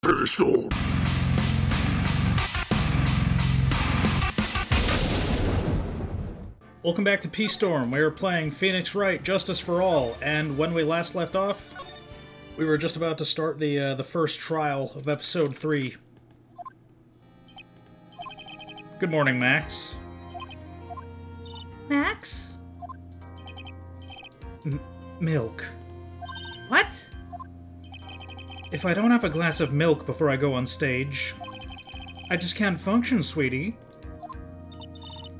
Pistol. Welcome back to Peace Storm. We were playing Phoenix Wright, Justice for All, and when we last left off, we were just about to start the first trial of Episode 3. Good morning, Max. Max? Milk. What? If I don't have a glass of milk before I go on stage, I just can't function, sweetie.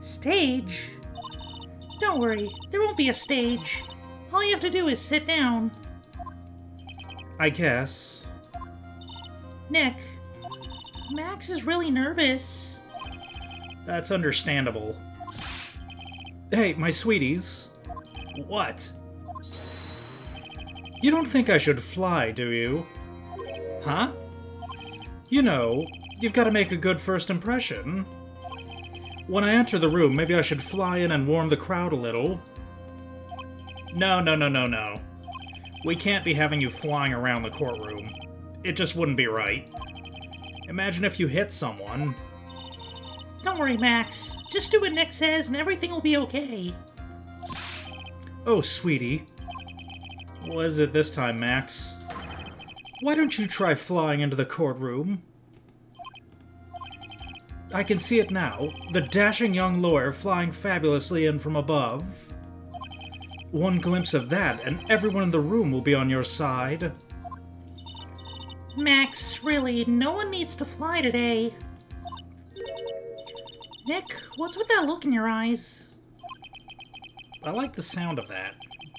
Stage? Don't worry, there won't be a stage. All you have to do is sit down. I guess. Nick, Max is really nervous. That's understandable. Hey, my sweeties. What? You don't think I should fly, do you? Huh? You know, you've got to make a good first impression. When I enter the room, maybe I should fly in and warm the crowd a little. No. We can't be having you flying around the courtroom. It just wouldn't be right. Imagine if you hit someone. Don't worry, Max. Just do what Nick says and everything will be okay. Oh, sweetie. What is it this time, Max? Why don't you try flying into the courtroom? I can see it now. The dashing young lawyer flying fabulously in from above. One glimpse of that, and everyone in the room will be on your side. Max, really, no one needs to fly today. Nick, what's with that look in your eyes? I like the sound of that.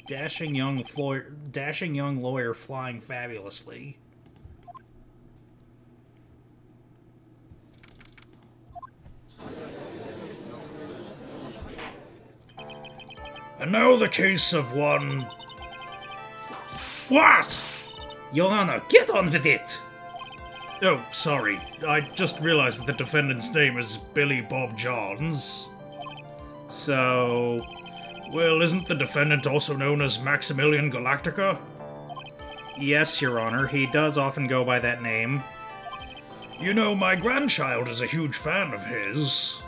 Dashing young lawyer flying fabulously. And now the case of one... What? Your Honor, get on with it! Oh, sorry. I just realized that the defendant's name is Billy Bob Johns. So... Well, isn't the defendant also known as Maximilian Galactica? Yes, Your Honor. He does often go by that name. You know, my grandchild is a huge fan of his.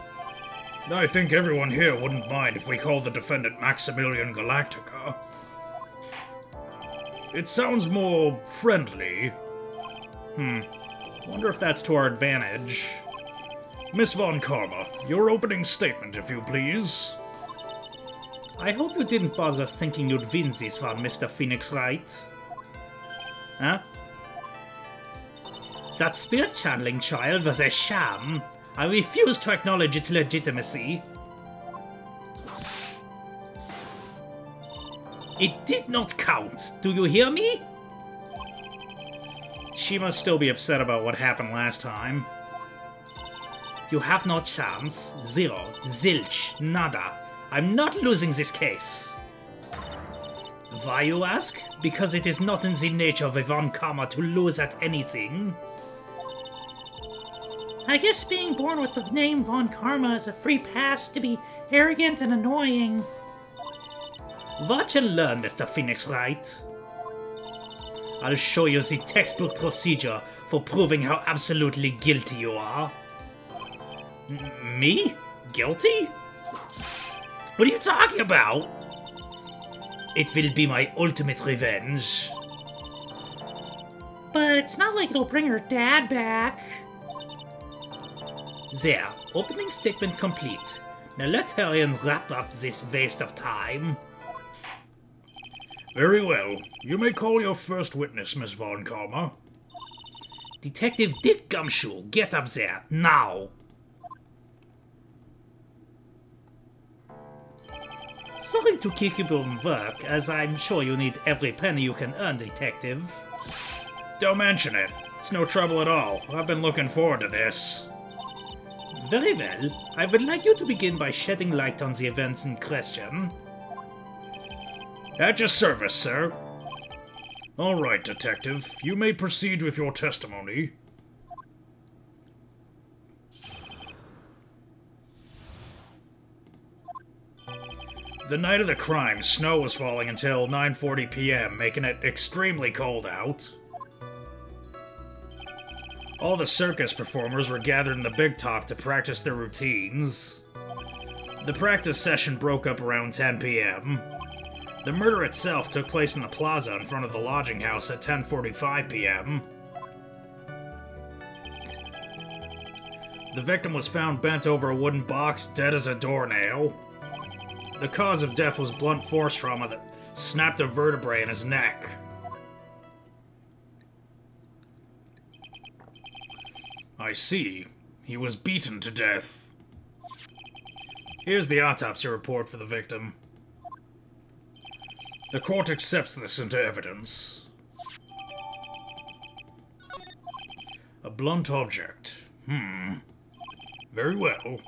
I think everyone here wouldn't mind if we call the defendant Maximilian Galactica. It sounds more friendly. Wonder if that's to our advantage. Miss Von Karma, your opening statement, if you please. I hope you didn't bother thinking you'd win this one, Mr. Phoenix Wright. Huh? That spirit-channeling trial was a sham. I refuse to acknowledge its legitimacy. It did not count. Do you hear me? She must still be upset about what happened last time. You have no chance. Zero. Zilch. Nada. I'm not losing this case. Why, you ask? Because it is not in the nature of a Von Karma to lose at anything. I guess being born with the name Von Karma is a free pass to be arrogant and annoying. Watch and learn, Mr. Phoenix Wright. I'll show you the textbook procedure for proving how absolutely guilty you are. Me? Guilty? What are you talking about? It will be my ultimate revenge. But it's not like it'll bring her dad back. There, opening statement complete. Now let's hurry and wrap up this waste of time. Very well. You may call your first witness, Miss Von Karma. Detective Dick Gumshoe, get up there, now! Sorry to keep you from work, as I'm sure you need every penny you can earn, Detective. Don't mention it. It's no trouble at all. I've been looking forward to this. Very well. I would like you to begin by shedding light on the events in question. At your service, sir. All right, Detective. You may proceed with your testimony. The night of the crime, snow was falling until 9:40 p.m., making it extremely cold out. All the circus performers were gathered in the big top to practice their routines. The practice session broke up around 10 p.m. The murder itself took place in the plaza in front of the lodging house at 10:45 p.m. The victim was found bent over a wooden box, dead as a doornail. The cause of death was blunt force trauma that snapped a vertebrae in his neck. I see. He was beaten to death. Here's the autopsy report for the victim. The court accepts this into evidence. A blunt object. Very well.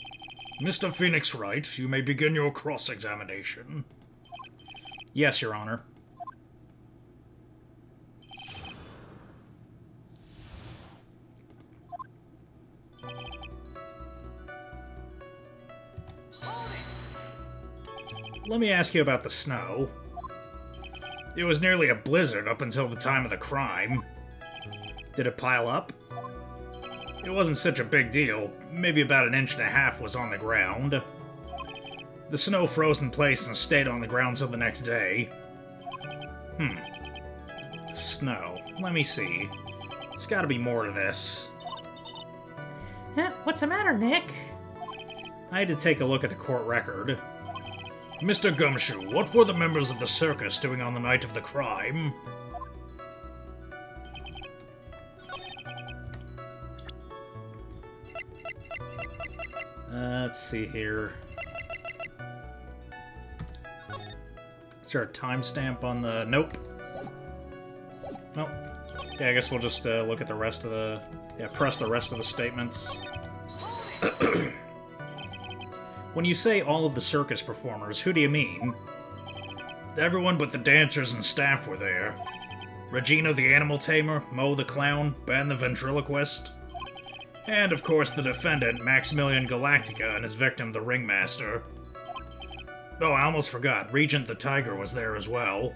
Mr. Phoenix Wright, you may begin your cross-examination. Yes, Your Honor. Let me ask you about the snow. It was nearly a blizzard up until the time of the crime. Did it pile up? It wasn't such a big deal. Maybe about 1.5 inches was on the ground. The snow froze in place and stayed on the ground till the next day. Snow. Let me see. There's gotta be more to this. What's the matter, Nick? I had to take a look at the court record. Mr. Gumshoe, what were the members of the circus doing on the night of the crime? Let's see here. Is there a timestamp on the... Nope. Nope. Yeah, I guess we'll just look at the rest of the... Yeah, press the rest of the statements. When you say all of the circus performers, who do you mean? Everyone but the dancers and staff were there. Regina the animal tamer, Mo the clown, Ben the ventriloquist, and of course the defendant, Maximilian Galactica, and his victim, the ringmaster. Oh, I almost forgot, Regent the tiger was there as well.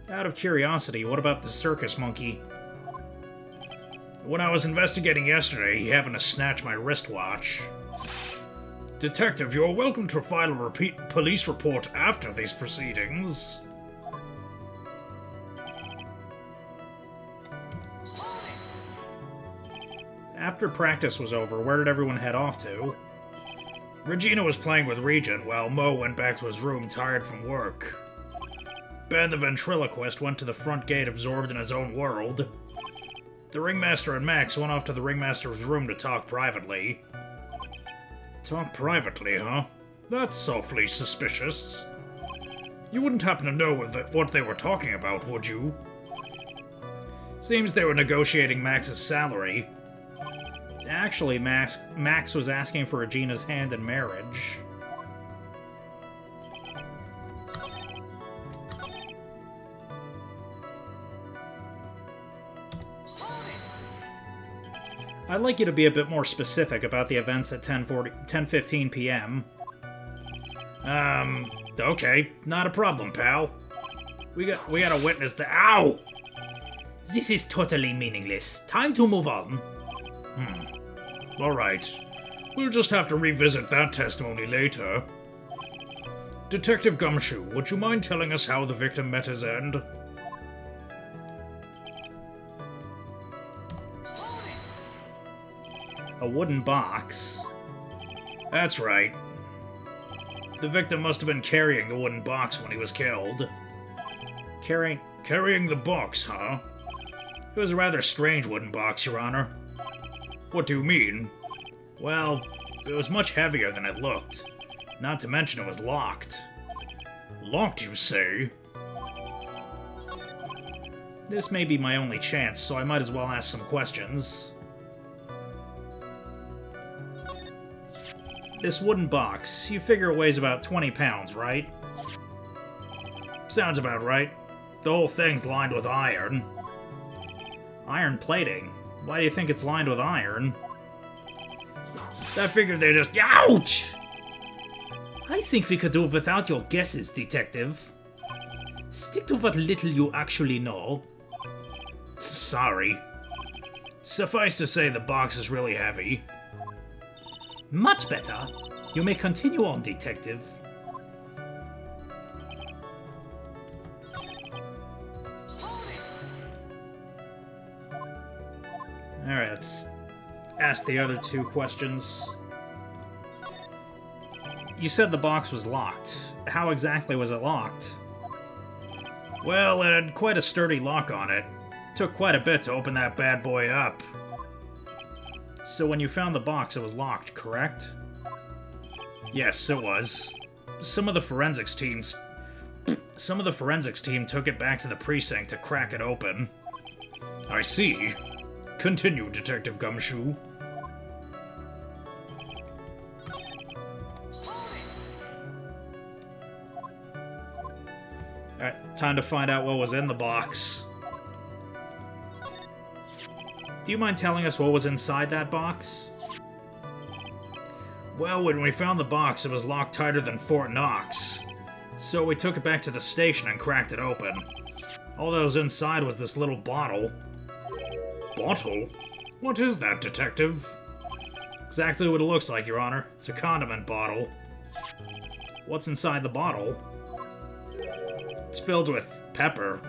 Out of curiosity, what about the circus monkey? When I was investigating yesterday, he happened to snatch my wristwatch. Detective, you're welcome to file a police report after these proceedings. After practice was over, where did everyone head off to? Regina was playing with Regent, while Mo went back to his room tired from work. Ben the ventriloquist went to the front gate absorbed in his own world. The ringmaster and Max went off to the ringmaster's room to talk privately. Talk privately, huh? That's awfully suspicious. You wouldn't happen to know what they were talking about, would you? Seems they were negotiating Max's salary. Actually, Max was asking for Regina's hand in marriage. I'd like you to be a bit more specific about the events at 10:15 p.m. Okay, not a problem, pal. We got a witness that— Ow! This is totally meaningless. Time to move on. Alright. We'll just have to revisit that testimony later. Detective Gumshoe, would you mind telling us how the victim met his end? A wooden box? That's right. The victim must have been carrying the wooden box when he was killed. Carrying the box, huh? It was a rather strange wooden box, Your Honor. What do you mean? Well, it was much heavier than it looked. Not to mention it was locked. Locked, you say? This may be my only chance, so I might as well ask some questions. This wooden box, you figure it weighs about 20 pounds, right? Sounds about right. The whole thing's lined with iron. Iron plating? Why do you think it's lined with iron? I figured they just— Ouch! I think we could do without your guesses, Detective. Stick to what little you actually know. Sorry. Suffice to say, the box is really heavy. Much better. You may continue on, Detective. Alright, let's ask the other two questions. You said the box was locked. How exactly was it locked? Well, it had quite a sturdy lock on it. Took quite a bit to open that bad boy up. So when you found the box, it was locked, correct? Yes, it was. Some of the forensics team took it back to the precinct to crack it open. I see. Continue, Detective Gumshoe. Alright, time to find out what was in the box. Do you mind telling us what was inside that box? Well, when we found the box, it was locked tighter than Fort Knox. So we took it back to the station and cracked it open. All that was inside was this little bottle. Bottle? What is that, Detective? Exactly what it looks like, Your Honor. It's a condiment bottle. What's inside the bottle? It's filled with pepper.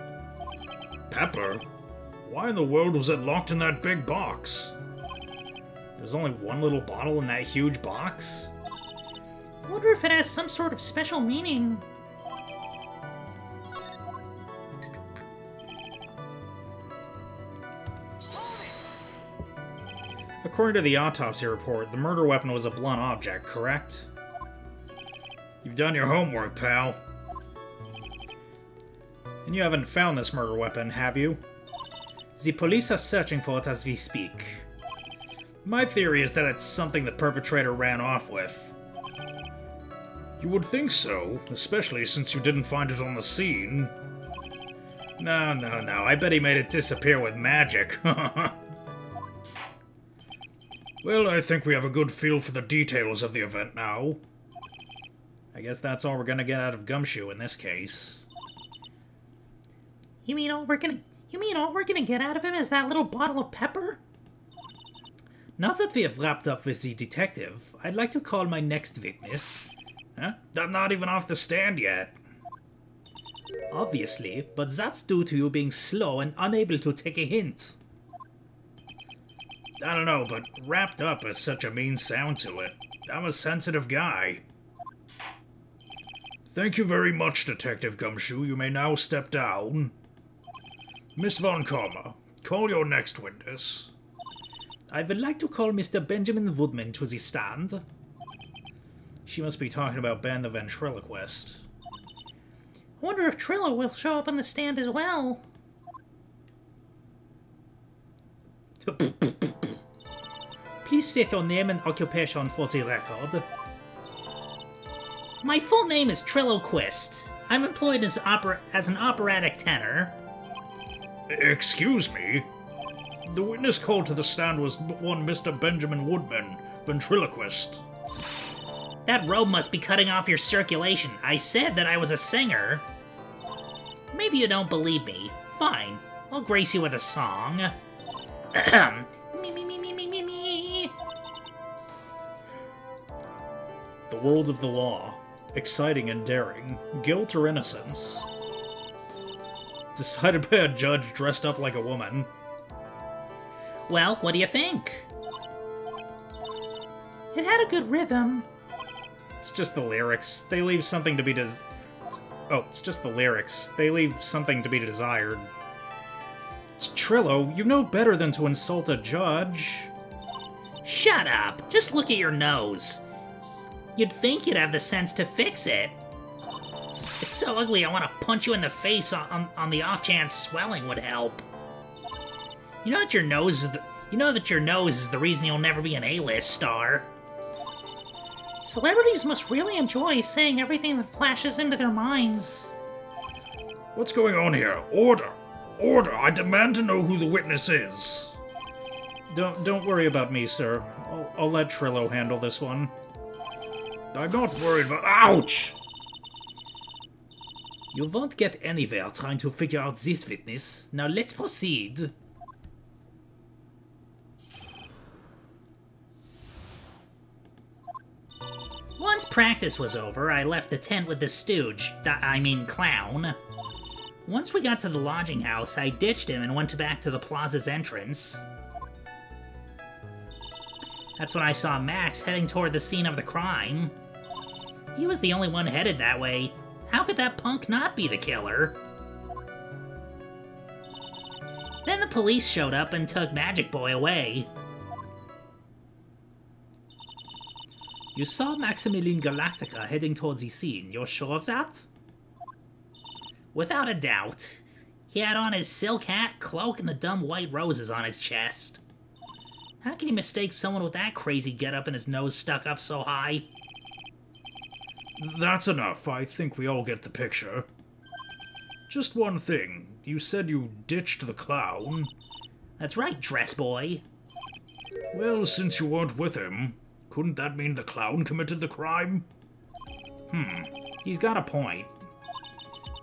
Pepper? Why in the world was it locked in that big box? There's only one little bottle in that huge box? I wonder if it has some sort of special meaning. According to the autopsy report, the murder weapon was a blunt object, correct? You've done your homework, pal. And you haven't found this murder weapon, have you? The police are searching for it as we speak. My theory is that it's something the perpetrator ran off with. You would think so, especially since you didn't find it on the scene. No, I bet he made it disappear with magic. Well, I think we have a good feel for the details of the event now. I guess that's all we're gonna get out of Gumshoe in this case. You mean all we're gonna get out of him is that little bottle of pepper? Now that we have wrapped up with the detective, I'd like to call my next witness. Huh? I'm not even off the stand yet. Obviously, but that's due to you being slow and unable to take a hint. I don't know, but wrapped up has such a mean sound to it. I'm a sensitive guy. Thank you very much, Detective Gumshoe. You may now step down. Miss Von Karma, call your next witness. I would like to call Mr. Benjamin Woodman to the stand. She must be talking about Ben the ventriloquist. I wonder if Trilo will show up on the stand as well. Please state your name and occupation for the record. My full name is Trilo Quist. I'm employed as an operatic tenor. Excuse me? The witness called to the stand was one Mr. Benjamin Woodman, ventriloquist. That robe must be cutting off your circulation. I said that I was a singer. Maybe you don't believe me. Fine. I'll grace you with a song. Me, me, me, me, me, me, me. The world of the law. Exciting and daring. Guilt or innocence. Decided by a judge dressed up like a woman. Well, what do you think? It had a good rhythm. It's just the lyrics. They leave something to be it's just the lyrics. They leave something to be desired. It's Trilo, you know better than to insult a judge. Shut up! Just look at your nose. You'd think you'd have the sense to fix it. It's so ugly I want to punch you in the face on the off chance swelling would help. You know that your nose is the reason you'll never be an A-list star. Celebrities must really enjoy saying everything that flashes into their minds. What's going on here? Order! Order! I demand to know who the witness is. Don't worry about me, sir. I'll let Trilo handle this one. I'm not worried about— Ouch! You won't get anywhere trying to figure out this witness. Now let's proceed. Once practice was over, I left the tent with the stooge, clown. Once we got to the lodging house, I ditched him and went back to the plaza's entrance. That's when I saw Max heading toward the scene of the crime. He was the only one headed that way. How could that punk not be the killer? Then the police showed up and took Magic Boy away. You saw Maximilian Galactica heading towards the scene. You're sure of that? Without a doubt. He had on his silk hat, cloak, and the dumb white roses on his chest. How can he mistake someone with that crazy getup and his nose stuck up so high? That's enough. I think we all get the picture. Just one thing. You said you ditched the clown. That's right, dress boy. Well, since you weren't with him, couldn't that mean the clown committed the crime? He's got a point.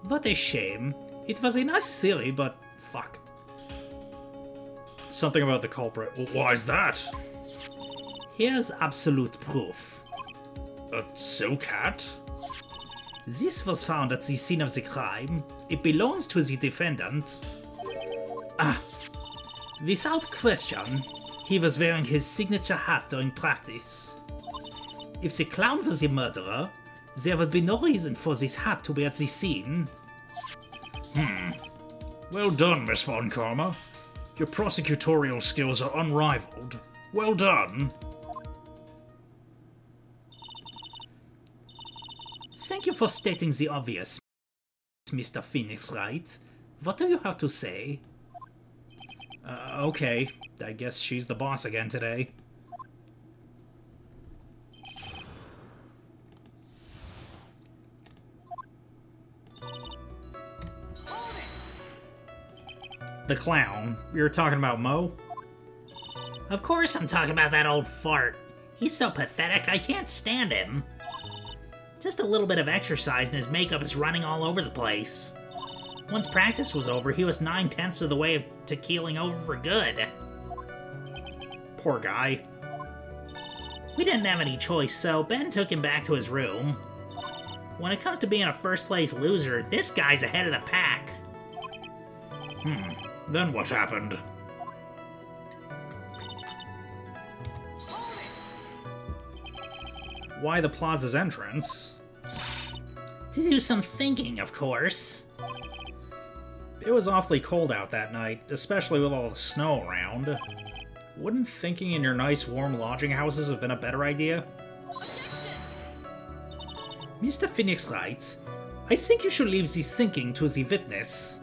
What a shame. It was a nice theory, but fuck. Something about the culprit. Why's that? Here's absolute proof. A silk hat? This was found at the scene of the crime. It belongs to the defendant. Without question, he was wearing his signature hat during practice. If the clown was the murderer, there would be no reason for this hat to be at the scene. Well done, Miss Von Karma. Your prosecutorial skills are unrivaled. Well done. Thank you for stating the obvious, Mr. Phoenix Wright. What do you have to say? Okay. I guess she's the boss again today. The clown. We were talking about Mo? Of course I'm talking about that old fart. He's so pathetic, I can't stand him. Just a little bit of exercise and his makeup is running all over the place. Once practice was over, he was 9/10 of the way to keeling over for good. Poor guy. We didn't have any choice, so Ben took him back to his room. When it comes to being a first-place loser, this guy's ahead of the pack. Then what happened? Why the plaza's entrance? To do some thinking, of course. It was awfully cold out that night, especially with all the snow around. Wouldn't thinking in your nice warm lodging houses have been a better idea? Mr. Phoenix Wright, I think you should leave the thinking to the witness.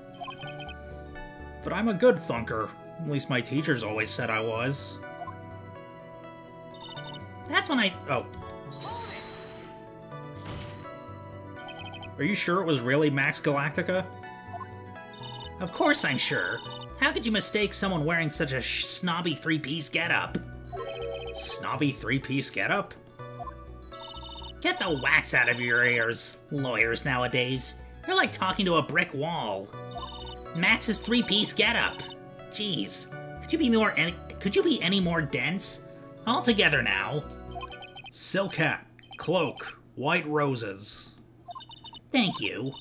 But I'm a good thunker. At least my teachers always said I was. That's when I... Oh. Are you sure it was really Max Galactica? Of course I'm sure. How could you mistake someone wearing such a snobby three-piece getup? Snobby three-piece getup? Get the wax out of your ears, lawyers nowadays. You're like talking to a brick wall. Max's three-piece getup. Jeez, could you be any more dense? All together now. Silk hat, cloak, white roses. Thank you.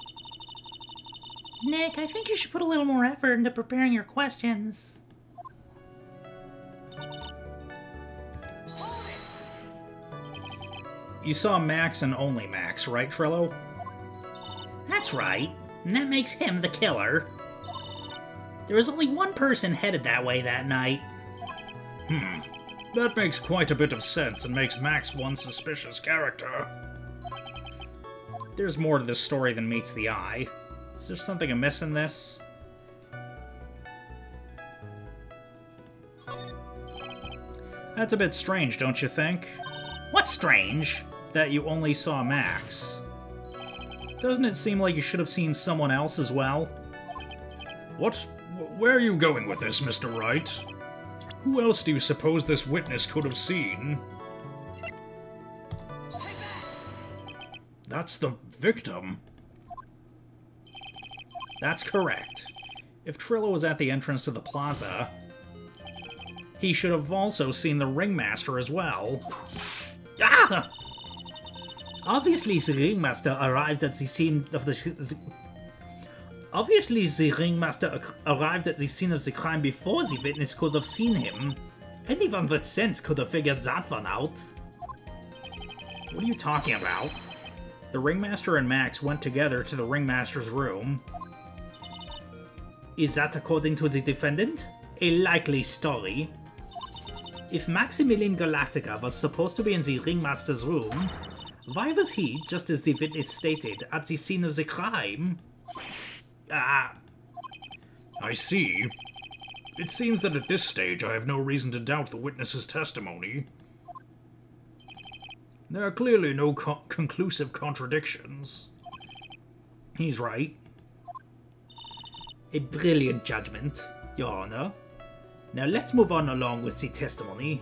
Nick, I think you should put a little more effort into preparing your questions. You saw Max and only Max, right, Trilo? That's right, and that makes him the killer. There was only one person headed that way that night. That makes quite a bit of sense and makes Max one suspicious character. There's more to this story than meets the eye. Is there something amiss in this? That's a bit strange, don't you think? What's strange? That you only saw Max. Doesn't it seem like you should have seen someone else as well? What? Where are you going with this, Mr. Wright? Who else do you suppose this witness could have seen? That's the victim. That's correct. If Trilo was at the entrance to the plaza, he should have also seen the ringmaster as well. Ah! Obviously, the ringmaster arrived at the scene of the... Obviously, the ringmaster arrived at the scene of the crime before the witness could have seen him. Anyone with sense could have figured that one out. What are you talking about? The ringmaster and Max went together to the ringmaster's room. Is that according to the defendant? A likely story. If Maximilian Galactica was supposed to be in the ringmaster's room, why was he, just as the witness stated, at the scene of the crime? I see. It seems that at this stage I have no reason to doubt the witness's testimony. There are clearly no conclusive contradictions. He's right. A brilliant judgment, Your Honor. Now let's move on along with the testimony.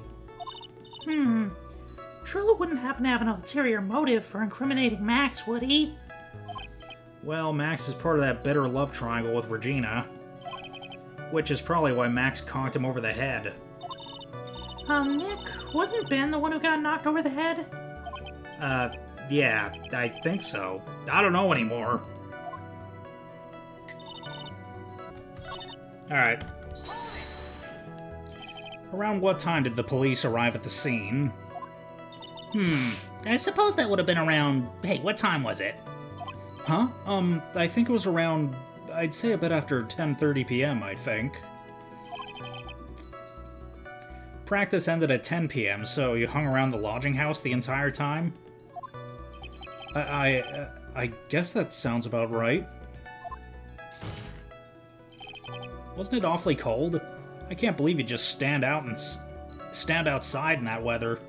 Trilo wouldn't happen to have an ulterior motive for incriminating Max, would he? Well, Max is part of that bitter love triangle with Regina. Which is probably why Max conked him over the head. Nick, wasn't Ben the one who got knocked over the head? Yeah, I think so. I don't know anymore. Alright. Around what time did the police arrive at the scene? I suppose that would have been around... Hey, what time was it? Huh? I think it was around... I'd say a bit after 10:30 p.m., I think. Practice ended at 10 p.m., so you hung around the lodging house the entire time? I guess that sounds about right. Wasn't it awfully cold? I can't believe you just stand outside in that weather.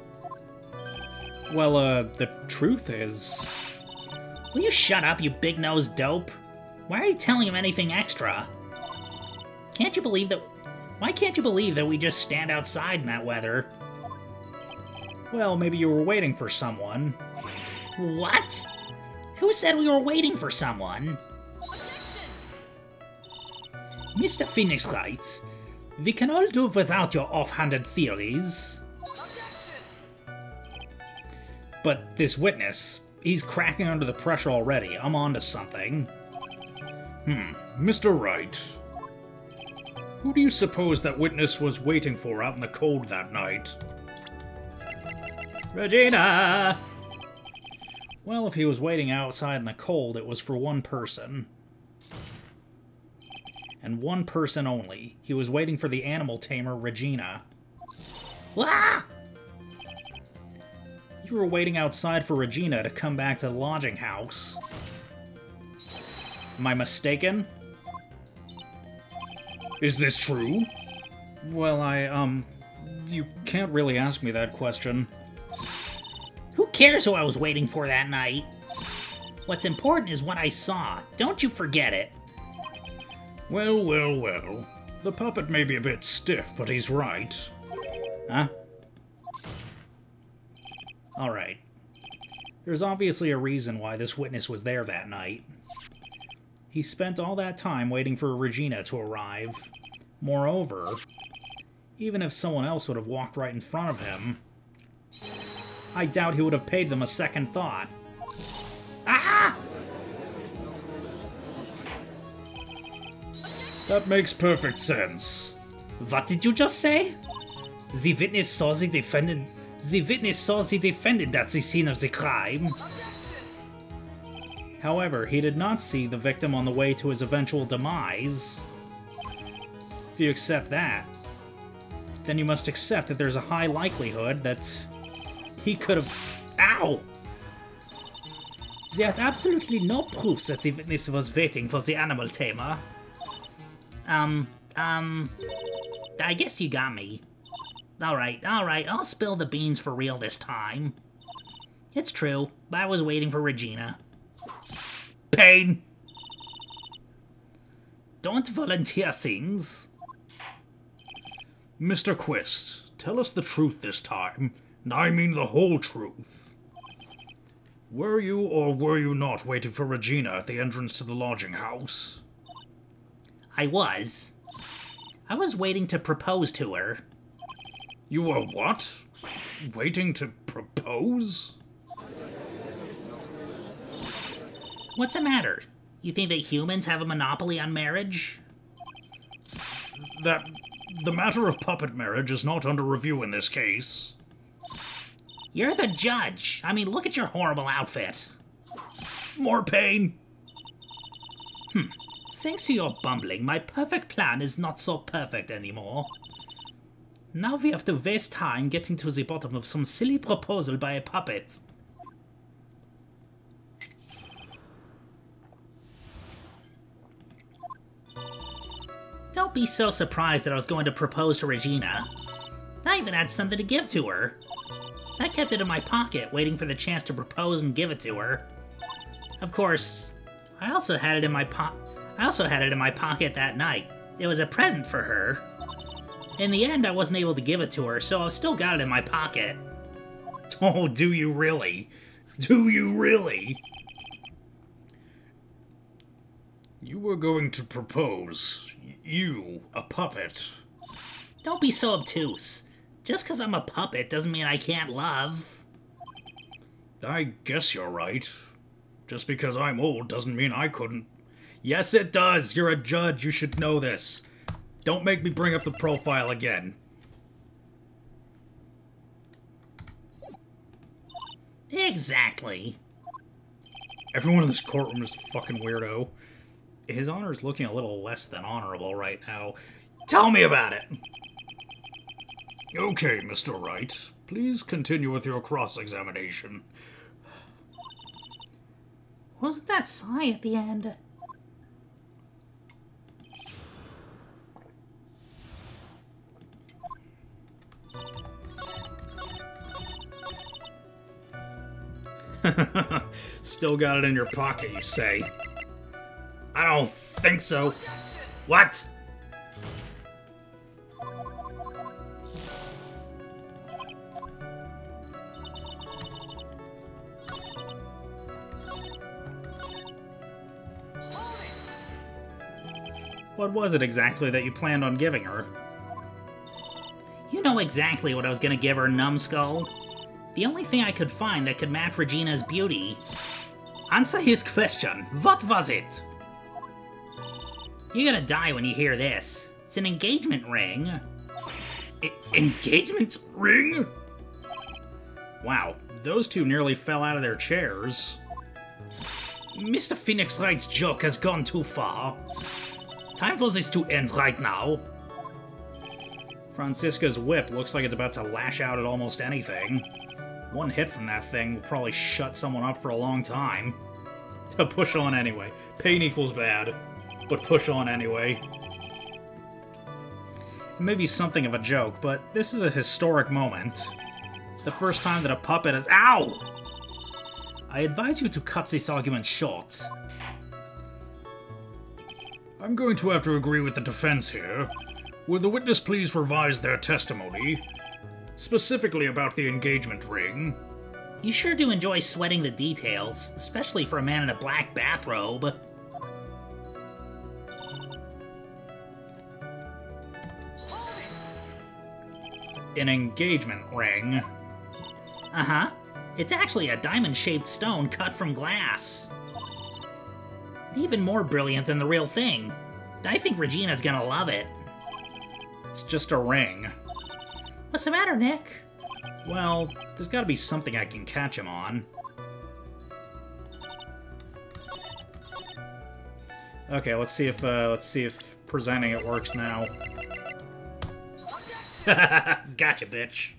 Well, the truth is... Will you shut up, you big-nosed dope? Why are you telling him anything extra? Can't you believe that... Why can't you believe that we just stand outside in that weather? Well, maybe you were waiting for someone. What? Who said we were waiting for someone? Mr. Phoenix Wright, we can all do without your offhanded theories. But this witness, he's cracking under the pressure already. I'm onto something. Mr. Wright. Who do you suppose that witness was waiting for out in the cold that night? Regina! Well, if he was waiting outside in the cold, it was for one person. And one person only. He was waiting for the animal tamer, Regina. Ah! You were waiting outside for Regina to come back to the lodging house. Am I mistaken? Is this true? Well, you can't really ask me that question. Who cares who I was waiting for that night? What's important is what I saw. Don't you forget it. Well, well, well. The puppet may be a bit stiff, but he's right. Huh? Alright. There's obviously a reason why this witness was there that night. He spent all that time waiting for Regina to arrive. Moreover, even if someone else would have walked right in front of him, I doubt he would have paid them a second thought. Ah! That makes perfect sense. What did you just say? The witness saw the defendant. The witness saw the defendant at the scene of the crime. However, he did not see the victim on the way to his eventual demise. If you accept that, then you must accept that there's a high likelihood that he could have... Ow! There's absolutely no proof that the witness was waiting for the animal tamer. I guess you got me. Alright, I'll spill the beans for real this time. It's true, I was waiting for Regina. Pain! Don't volunteer things. Mr. Quist, tell us the truth this time, and I mean the whole truth. Were you or were you not waiting for Regina at the entrance to the lodging house? I was. I was waiting to propose to her. You were what? Waiting to propose? What's the matter? You think that humans have a monopoly on marriage? That the matter of puppet marriage is not under review in this case. You're the judge. I mean, look at your horrible outfit. More pain. Thanks to your bumbling, my perfect plan is not so perfect anymore. Now we have to waste time getting to the bottom of some silly proposal by a puppet. Don't be so surprised that I was going to propose to Regina. I even had something to give to her. I kept it in my pocket, waiting for the chance to propose and give it to her. Of course, I also had it in my pocket that night. It was a present for her. In the end, I wasn't able to give it to her, so I've still got it in my pocket. Oh, do you really? Do you really? You were going to propose. You, a puppet. Don't be so obtuse. Just because I'm a puppet doesn't mean I can't love. I guess you're right. Just because I'm old doesn't mean I couldn't. Yes, it does. You're a judge. You should know this. Don't make me bring up the profile again. Exactly. Everyone in this courtroom is a fucking weirdo. His honor is looking a little less than honorable right now. Tell me about it! Okay, Mr. Wright. Please continue with your cross-examination. Wasn't that sigh at the end? Still got it in your pocket, you say? I don't think so. What? What was it exactly that you planned on giving her? You know exactly what I was gonna give her, numbskull. The only thing I could find that could match Regina's beauty. Answer his question. What was it? You're gonna die when you hear this. It's an engagement ring. Engagement ring? Wow, those two nearly fell out of their chairs. Mr. Phoenix Wright's joke has gone too far. Time for this to end right now. Francisca's whip looks like it's about to lash out at almost anything. One hit from that thing will probably shut someone up for a long time. Push on anyway. Pain equals bad, but push on anyway. It may be something of a joke, but this is a historic moment. The first time that a puppet has— Ow! I advise you to cut this argument short. I'm going to have to agree with the defense here. Will the witness please revise their testimony? Specifically about the engagement ring. You sure do enjoy sweating the details, especially for a man in a black bathrobe. An engagement ring. Uh-huh. It's actually a diamond-shaped stone cut from glass. Even more brilliant than the real thing. I think Regina's gonna love it. It's just a ring. What's the matter, Nick? Well, there's gotta be something I can catch him on. Okay, let's see if presenting it works now. Gotcha, bitch.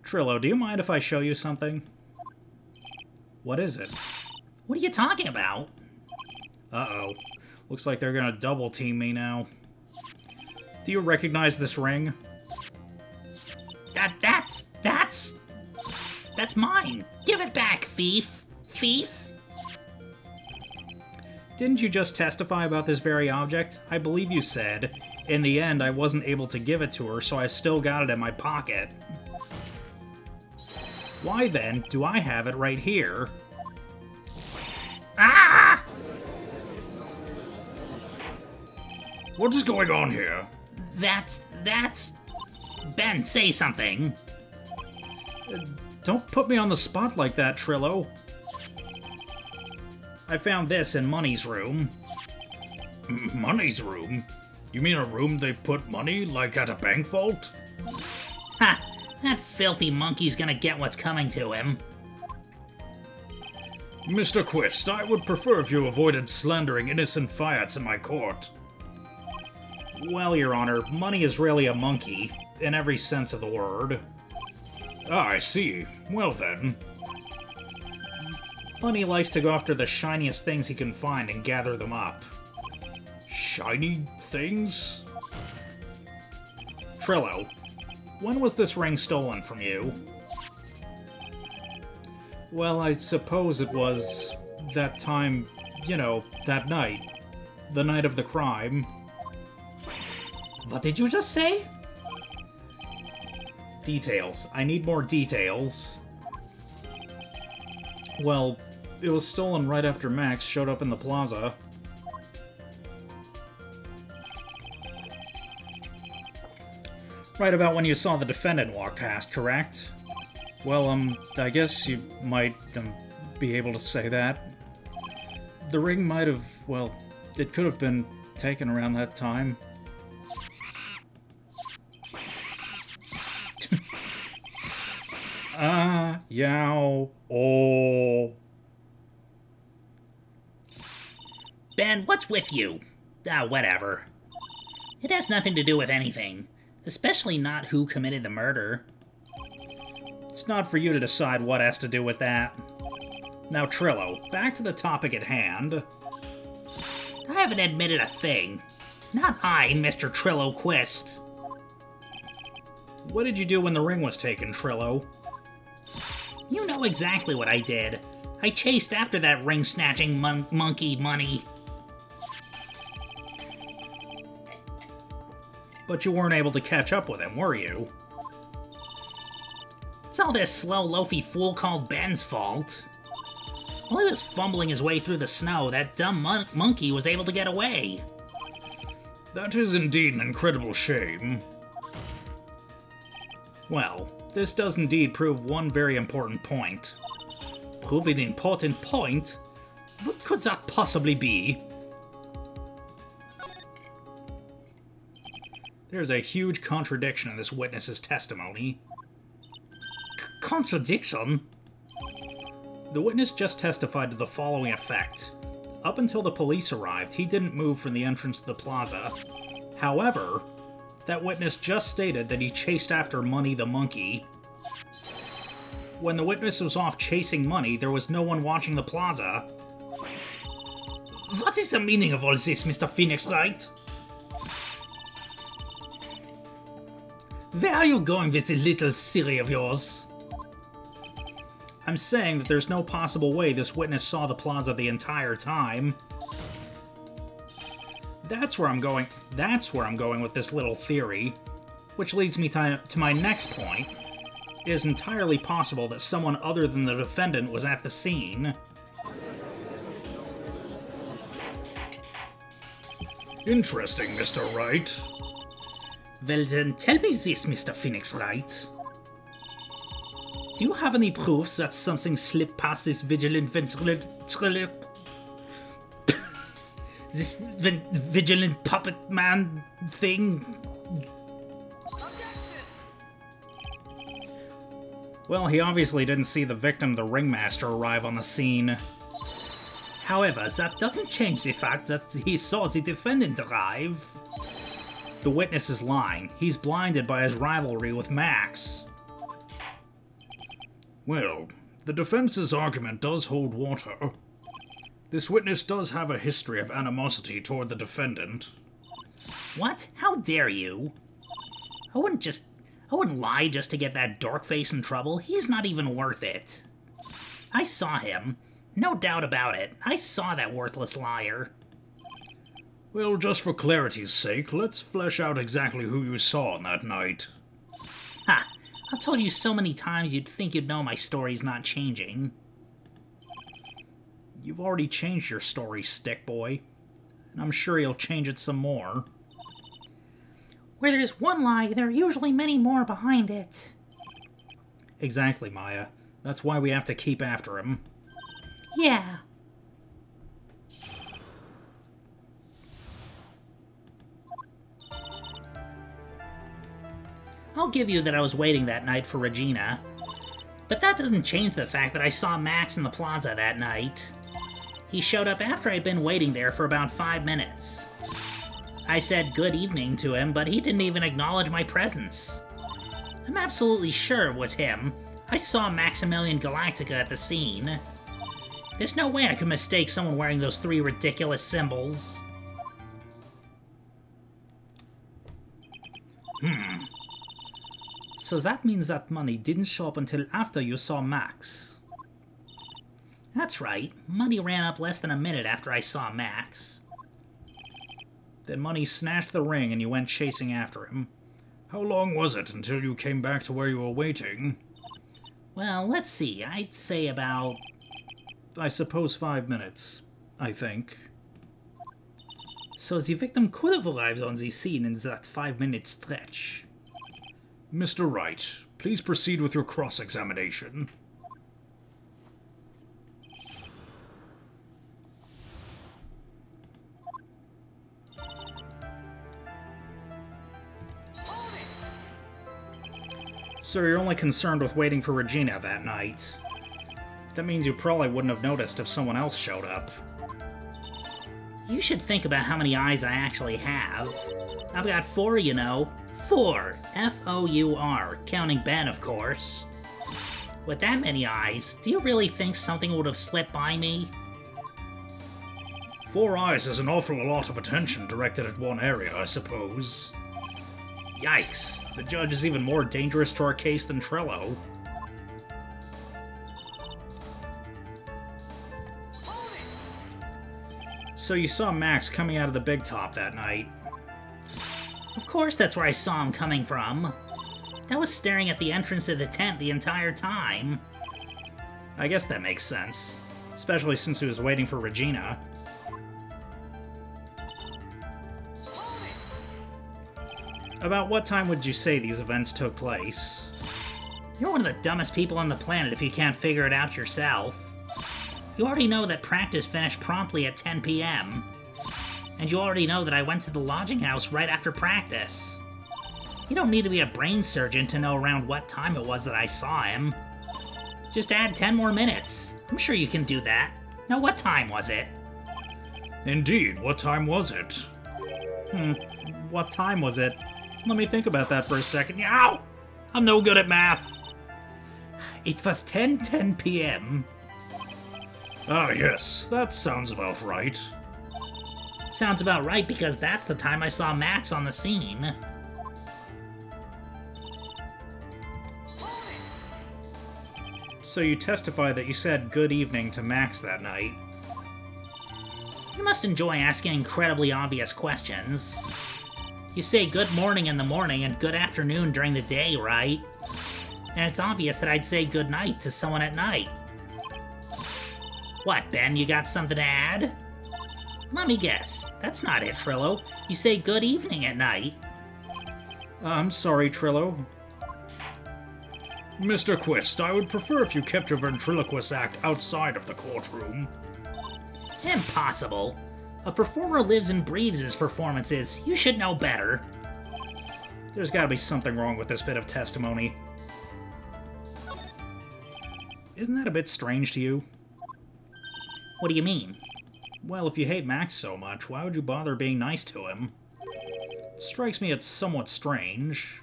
Trilo, do you mind if I show you something? What is it? What are you talking about? Uh-oh. Looks like they're gonna double team me now. Do you recognize this ring? That's mine. Give it back, thief. Thief. Didn't you just testify about this very object? I believe you said, in the end, I wasn't able to give it to her, so I still got it in my pocket. Why then do I have it right here? Ah! What is going on here? That's... Ben, say something. Don't put me on the spot like that, Trilo. I found this in Money's room. Money's room? You mean a room they put money, like at a bank vault? Ha! That filthy monkey's gonna get what's coming to him. Mr. Quist, I would prefer if you avoided slandering innocent fiats in my court. Well, Your Honor, Money is really a monkey, in every sense of the word. Ah, I see. Well then. Money likes to go after the shiniest things he can find and gather them up. Shiny things? Trilo, when was this ring stolen from you? Well, I suppose it was that time, you know, that night. The night of the crime. What did you just say? Details. I need more details. Well, it was stolen right after Max showed up in the plaza. Right about when you saw the defendant walk past, correct? Well, I guess you might, be able to say that. The ring might have, well, it could have been taken around that time. Yow, oh. Ben, what's with you? Whatever. It has nothing to do with anything. Especially not who committed the murder. It's not for you to decide what has to do with that. Now, Trilo, back to the topic at hand. I haven't admitted a thing. Not I, Mr. Trilo Quist. What did you do when the ring was taken, Trilo? You know exactly what I did. I chased after that ring-snatching monkey Money. But you weren't able to catch up with him, were you? It's all this slow, loafy fool called Ben's fault. While he was fumbling his way through the snow, that dumb monkey was able to get away. That is indeed an incredible shame. Well, this does indeed prove one very important point. Prove an important point? What could that possibly be? There's a huge contradiction in this witness's testimony. Contradiction? The witness just testified to the following effect. Up until the police arrived, he didn't move from the entrance to the plaza. However, that witness just stated that he chased after Money the monkey. When the witness was off chasing Money, there was no one watching the plaza. What is the meaning of all this, Mr. Phoenix Wright? Where are you going with this little theory of yours? I'm saying that there's no possible way this witness saw the plaza the entire time. That's where I'm going with this little theory. Which leads me to my next point. It is entirely possible that someone other than the defendant was at the scene. Interesting, Mr. Wright. Well then, tell me this, Mr. Phoenix Wright. Do you have any proofs that something slipped past this vigilant vigilant puppet man thing? Well, he obviously didn't see the victim, the ringmaster, arrive on the scene. However, that doesn't change the fact that he saw the defendant arrive. The witness is lying. He's blinded by his rivalry with Max. Well, the defense's argument does hold water. This witness does have a history of animosity toward the defendant. What? How dare you? I wouldn't lie just to get that dork face in trouble. He's not even worth it. I saw him. No doubt about it. I saw that worthless liar. Well, just for clarity's sake, let's flesh out exactly who you saw on that night. Ha! I've told you so many times you'd think you'd know my story's not changing. You've already changed your story, Stick Boy. And I'm sure you'll change it some more. Where there's one lie, there are usually many more behind it. Exactly, Maya. That's why we have to keep after him. Yeah. I'll give you that I was waiting that night for Regina. But that doesn't change the fact that I saw Max in the plaza that night. He showed up after I'd been waiting there for about 5 minutes. I said good evening to him, but he didn't even acknowledge my presence. I'm absolutely sure it was him. I saw Maximilian Galactica at the scene. There's no way I could mistake someone wearing those 3 ridiculous symbols. So that means that money didn't show up until after you saw Max. That's right. Money ran up less than a minute after I saw Max. Then Money snatched the ring and you went chasing after him. How long was it until you came back to where you were waiting? Well, let's see. I'd say about... I suppose 5 minutes, I think. So the victim could have arrived on the scene in that 5-minute stretch. Mr. Wright, please proceed with your cross-examination. So you're only concerned with waiting for Regina that night. That means you probably wouldn't have noticed if someone else showed up. You should think about how many eyes I actually have. I've got 4, you know. 4. F-O-U-R. Counting Ben, of course. With that many eyes, do you really think something would have slipped by me? 4 eyes is an awful lot of attention directed at one area, I suppose. Yikes. The judge is even more dangerous to our case than Trilo. So you saw Max coming out of the big top that night. Of course that's where I saw him coming from. I was staring at the entrance of the tent the entire time. I guess that makes sense. Especially since he was waiting for Regina. About what time would you say these events took place? You're one of the dumbest people on the planet if you can't figure it out yourself. You already know that practice finished promptly at 10 p.m. And you already know that I went to the lodging house right after practice. You don't need to be a brain surgeon to know around what time it was that I saw him. Just add 10 more minutes. I'm sure you can do that. Now, what time was it? Indeed, what time was it? What time was it? Let me think about that for a second. Ow! I'm no good at math. It was 10:10 p.m. Ah, yes, that sounds about right. Sounds about right because that's the time I saw Max on the scene. So you testify that you said good evening to Max that night. You must enjoy asking incredibly obvious questions. You say good morning in the morning and good afternoon during the day, right? And it's obvious that I'd say good night to someone at night. What, Ben, you got something to add? Let me guess. That's not it, Trilo. You say good evening at night. I'm sorry, Trilo. Mr. Quist, I would prefer if you kept your ventriloquist act outside of the courtroom. Impossible. A performer lives and breathes his performances. You should know better. There's gotta be something wrong with this bit of testimony. Isn't that a bit strange to you? What do you mean? Well, if you hate Max so much, why would you bother being nice to him? It strikes me as somewhat strange.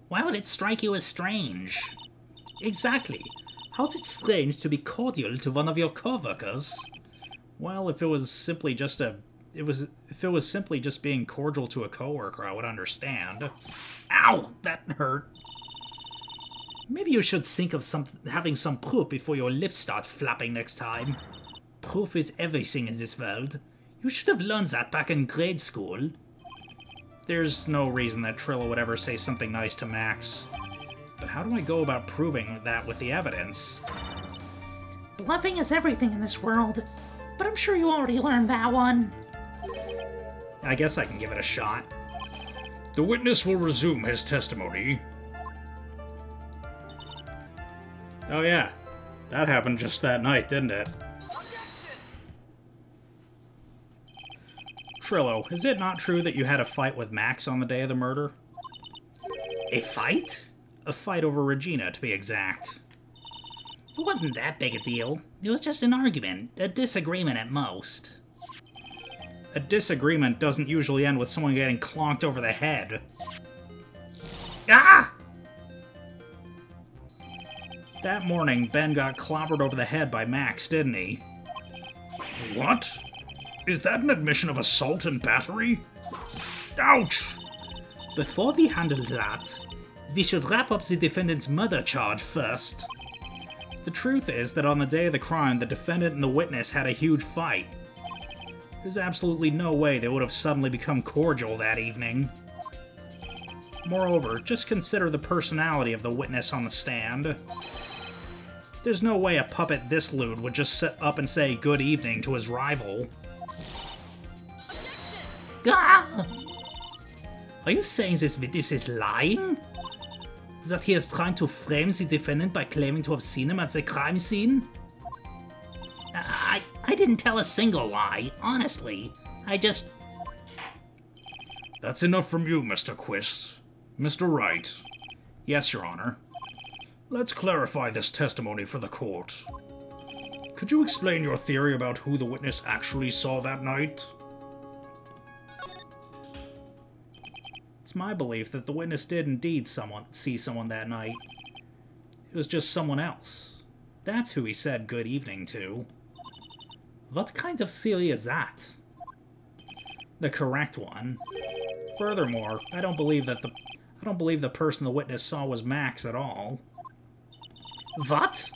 Why would it strike you as strange? Exactly. How's it strange to be cordial to one of your co-workers? Well, if it was simply just being cordial to a coworker, I would understand. Ow! That hurt. Maybe you should think of having some proof before your lips start flapping next time. Proof is everything in this world. You should have learned that back in grade school. There's no reason that Trilo would ever say something nice to Max. But how do I go about proving that with the evidence? Bluffing is everything in this world, but I'm sure you already learned that one. I guess I can give it a shot. The witness will resume his testimony. Oh yeah, that happened just that night, didn't it? Trilo, is it not true that you had a fight with Max on the day of the murder? A fight? A fight over Regina, to be exact. It wasn't that big a deal. It was just an argument, a disagreement at most. A disagreement doesn't usually end with someone getting clonked over the head. Ah! That morning, Ben got clobbered over the head by Max, didn't he? What? Is that an admission of assault and battery? Ouch! Before we handle that, we should wrap up the defendant's murder charge first. The truth is that on the day of the crime, the defendant and the witness had a huge fight. There's absolutely no way they would have suddenly become cordial that evening. Moreover, just consider the personality of the witness on the stand. There's no way a puppet this lewd would just sit up and say good evening to his rival. Ah! Are you saying this witness is lying? That he is trying to frame the defendant by claiming to have seen him at the crime scene? I didn't tell a single lie, honestly. I just... That's enough from you, Mr. Quist. Mr. Wright. Yes, Your Honor. Let's clarify this testimony for the court. Could you explain your theory about who the witness actually saw that night? It's my belief that the witness did indeed see someone that night. It was just someone else. That's who he said good evening to. What kind of theory is that? The correct one. Furthermore, I don't believe the person the witness saw was Max at all. What?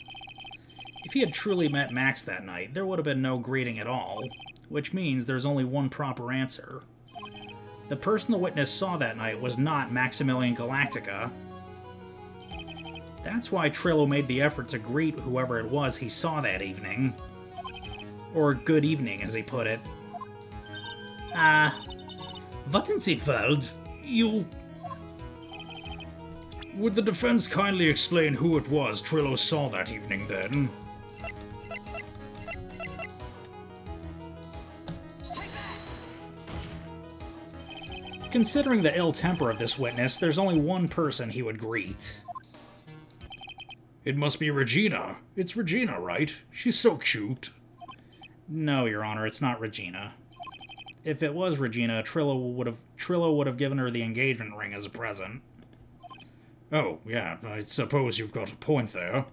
If he had truly met Max that night, there would have been no greeting at all, which means there's only one proper answer. The person the witness saw that night was not Maximilian Galactica. That's why Trilo made the effort to greet whoever it was he saw that evening. Or good evening, as he put it. What in the world? You... Would the defense kindly explain who it was Trilo saw that evening, then? Considering the ill temper of this witness, there's only one person he would greet. It must be Regina. It's Regina, right? She's so cute. No, Your Honor, it's not Regina. If it was Regina, Trilo would have given her the engagement ring as a present. Oh, yeah, I suppose you've got a point there.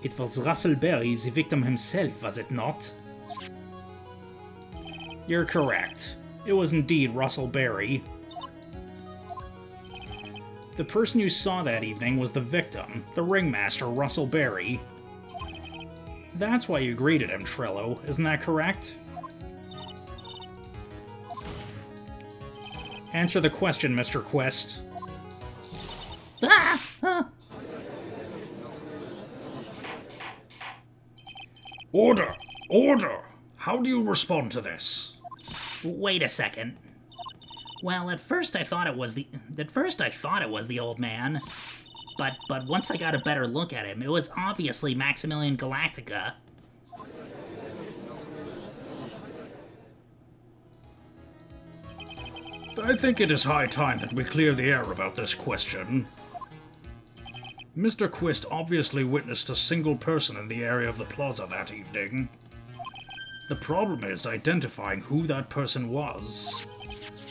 It was Russell Berry, the victim himself, was it not? You're correct. It was indeed Russell Berry. The person you saw that evening was the victim, the ringmaster Russell Berry. That's why you greeted him, Trilo, isn't that correct? Answer the question, Mr. Quest. Order! Order! How do you respond to this? Wait a second. Well, at first I thought it was the old man. But once I got a better look at him, it was obviously Maximilian Galactica. I think it is high time that we clear the air about this question. Mr. Quist obviously witnessed a single person in the area of the plaza that evening. The problem is identifying who that person was.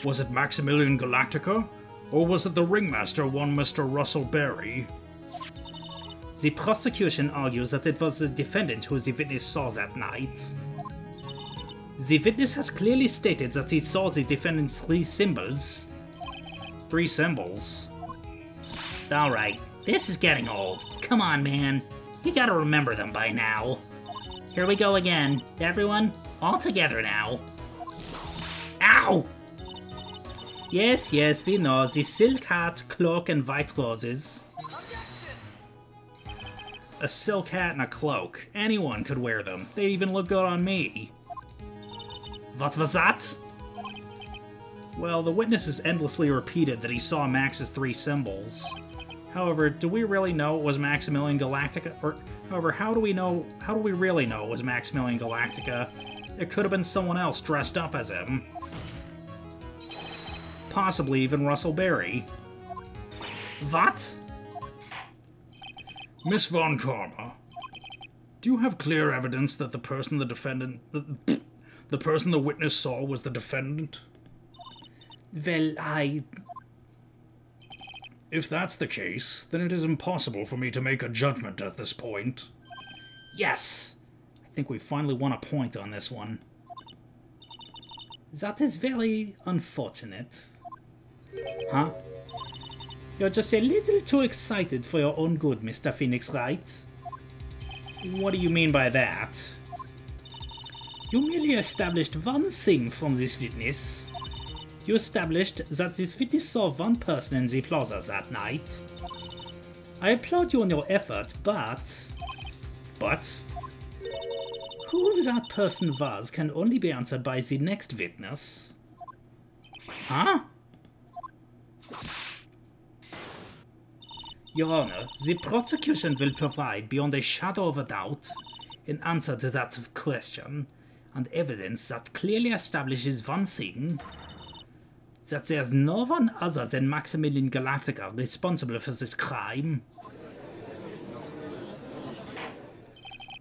Was it Maximilian Galactica? Or was it the ringmaster, one Mr. Russell Berry? The prosecution argues that it was the defendant who the witness saw that night. The witness has clearly stated that he saw the defendant's 3 symbols. 3 symbols? Alright, this is getting old. Come on, man. You gotta remember them by now. Here we go again. Everyone, all together now. Ow! Yes, we know. The silk hat, cloak, and white roses. A silk hat and a cloak. Anyone could wear them. They even look good on me. What was that? Well, the witness has endlessly repeated that he saw Max's 3 symbols. However, do we really know it was Maximilian Galactica? How do we really know it was Maximilian Galactica? It could have been someone else dressed up as him. Possibly even Russell Berry. What? Miss Von Karma, do you have clear evidence that the person the defendant... the person the witness saw was the defendant? Well, If that's the case, then it is impossible for me to make a judgment at this point. Yes! I think we finally won a point on this one. That is very unfortunate. Huh? You're just a little too excited for your own good, Mr. Phoenix Wright. What do you mean by that? You merely established one thing from this witness. You established that this witness saw one person in the plaza that night. I applaud you on your effort, but... But? Who that person was can only be answered by the next witness. Huh? Your Honor, the prosecution will provide, beyond a shadow of a doubt, an answer to that question, and evidence that clearly establishes one thing, that there's no one other than Maximilian Galactica responsible for this crime.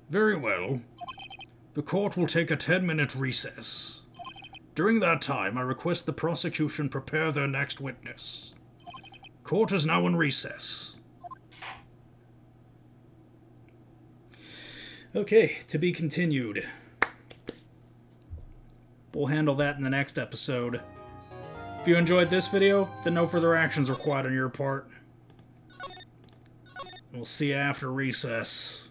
Very well. The court will take a 10-minute recess. During that time, I request the prosecution prepare their next witness. Court is now in recess. Okay, to be continued. We'll handle that in the next episode. If you enjoyed this video, then no further actions required on your part. We'll see you after recess.